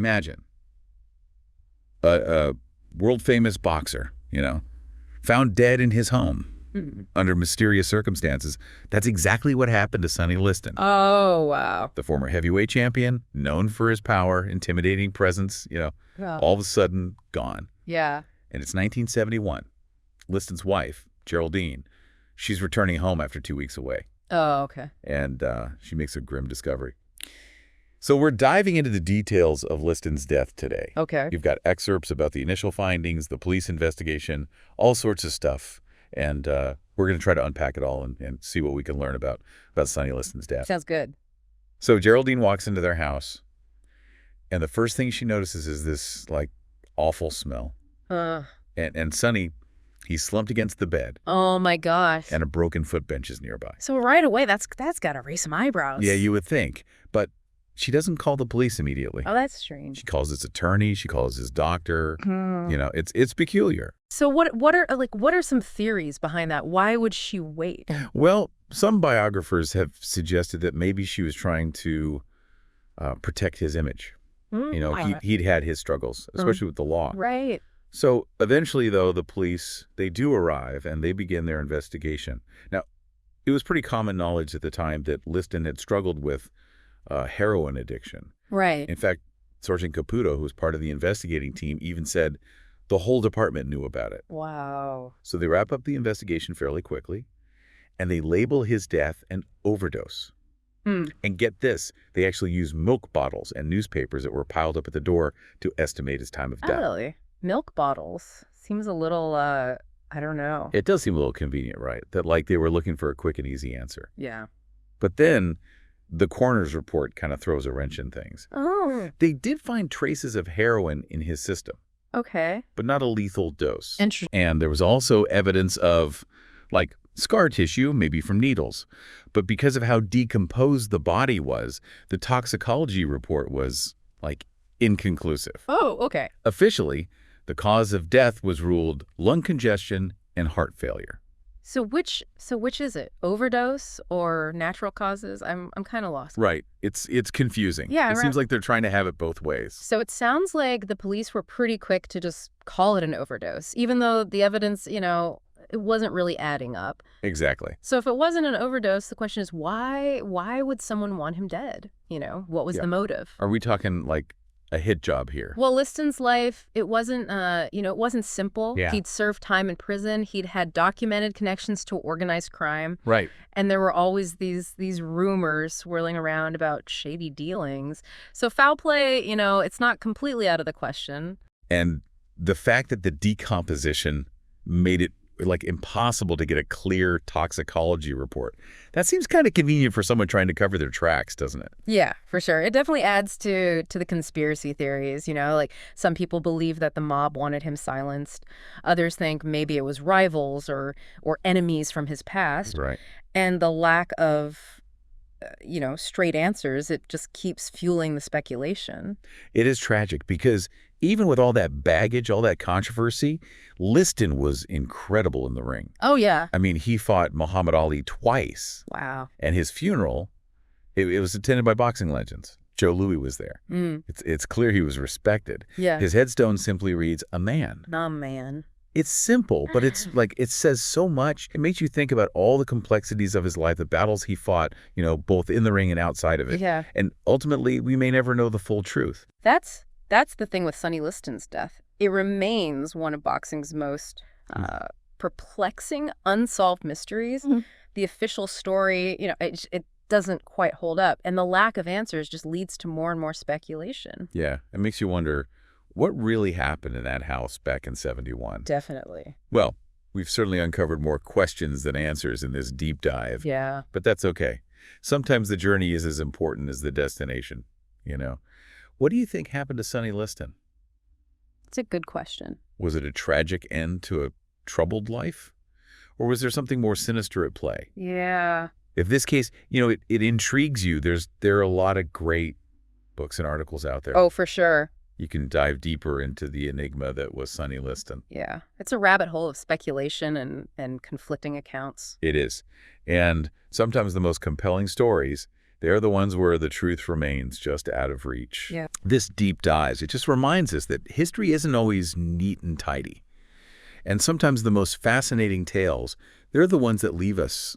Imagine a world-famous boxer, found dead in his home under mysterious circumstances. That's exactly what happened to Sonny Liston. Oh, wow. The former heavyweight champion, known for his power, intimidating presence, all of a sudden gone. Yeah. And it's 1971. Liston's wife, Geraldine, she's returning home after 2 weeks away. Oh, okay. And she makes a grim discovery. So we're diving into the details of Liston's death today. Okay. You've got excerpts about the initial findings, the police investigation, all sorts of stuff. And we're going to try to unpack it all and see what we can learn about Sonny Liston's death. Sounds good. So Geraldine walks into their house, and the first thing she notices is this, awful smell. And Sonny, he's slumped against the bed. Oh, my gosh. And a broken foot bench is nearby. So right away, that's got to raise some eyebrows. Yeah, you would think. But she doesn't call the police immediately. Oh, that's strange. She calls his attorney. She calls his doctor. It's peculiar. So what are some theories behind that? Why would she wait? Well, some biographers have suggested that maybe she was trying to protect his image. He'd had his struggles, especially with the law. Right. So eventually, though, the police, they do arrive and they begin their investigation. Now, it was pretty common knowledge at the time that Liston had struggled with heroin addiction. Right. In fact, Sergeant Caputo, who was part of the investigating team, even said the whole department knew about it. Wow. So they wrap up the investigation fairly quickly, and they label his death an overdose. And get this, they actually use milk bottles and newspapers that were piled up at the door to estimate his time of death. Really? Milk bottles? Seems a little, I don't know. It does seem a little convenient, right? That they were looking for a quick and easy answer. Yeah. But then the coroner's report kind of throws a wrench in things. Oh. They did find traces of heroin in his system. Okay. But not a lethal dose. Interesting. And there was also evidence of, scar tissue, maybe from needles. But because of how decomposed the body was, the toxicology report was, inconclusive. Oh, okay. Officially, the cause of death was ruled lung congestion and heart failure. So which is it? Overdose or natural causes? I'm kind of lost. Right. It's confusing. Yeah, it seems like they're trying to have it both ways. So it sounds like the police were pretty quick to just call it an overdose, even though the evidence, it wasn't really adding up. Exactly. So if it wasn't an overdose, the question is why would someone want him dead? What was the motive? Are we talking a hit job here? Well, Liston's life, it wasn't, it wasn't simple. Yeah. He'd served time in prison. He'd had documented connections to organized crime. Right. And there were always these rumors swirling around about shady dealings. So foul play, it's not completely out of the question. And the fact that the decomposition made it impossible to get a clear toxicology report. That seems kind of convenient for someone trying to cover their tracks, doesn't it? Yeah, for sure. It definitely adds to the conspiracy theories, some people believe that the mob wanted him silenced. Others think maybe it was rivals or enemies from his past. Right. And the lack of straight answers, it just keeps fueling the speculation. It is tragic because even with all that baggage, all that controversy, Liston was incredible in the ring. Oh, yeah. I mean, he fought Muhammad Ali twice. Wow. And his funeral, it was attended by boxing legends. Joe Louis was there. It's clear he was respected. Yeah. His headstone simply reads, "A man." A man. It's simple, but it's it says so much. It makes you think about all the complexities of his life, the battles he fought, both in the ring and outside of it. Yeah. And ultimately, we may never know the full truth. That's the thing with Sonny Liston's death. It remains one of boxing's most perplexing, unsolved mysteries. The official story, it doesn't quite hold up. And the lack of answers just leads to more and more speculation. Yeah, it makes you wonder, what really happened in that house back in '71? Definitely. Well, we've certainly uncovered more questions than answers in this deep dive. Yeah. But that's okay. Sometimes the journey is as important as the destination, What do you think happened to Sonny Liston? It's a good question. Was it a tragic end to a troubled life? Or was there something more sinister at play? Yeah. If this case, it intrigues you, there are a lot of great books and articles out there. Oh, for sure. You can dive deeper into the enigma that was Sonny Liston. Yeah. It's a rabbit hole of speculation and conflicting accounts. It is. And sometimes the most compelling stories, They're the ones where the truth remains just out of reach. Yeah. This deep dives, it just reminds us that history isn't always neat and tidy. And sometimes the most fascinating tales, they're the ones that leave us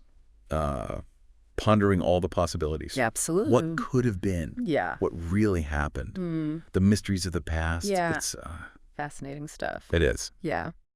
pondering all the possibilities. Yeah, absolutely. What could have been. Yeah. What really happened. The mysteries of the past. Yeah. It's fascinating stuff. it is. Yeah.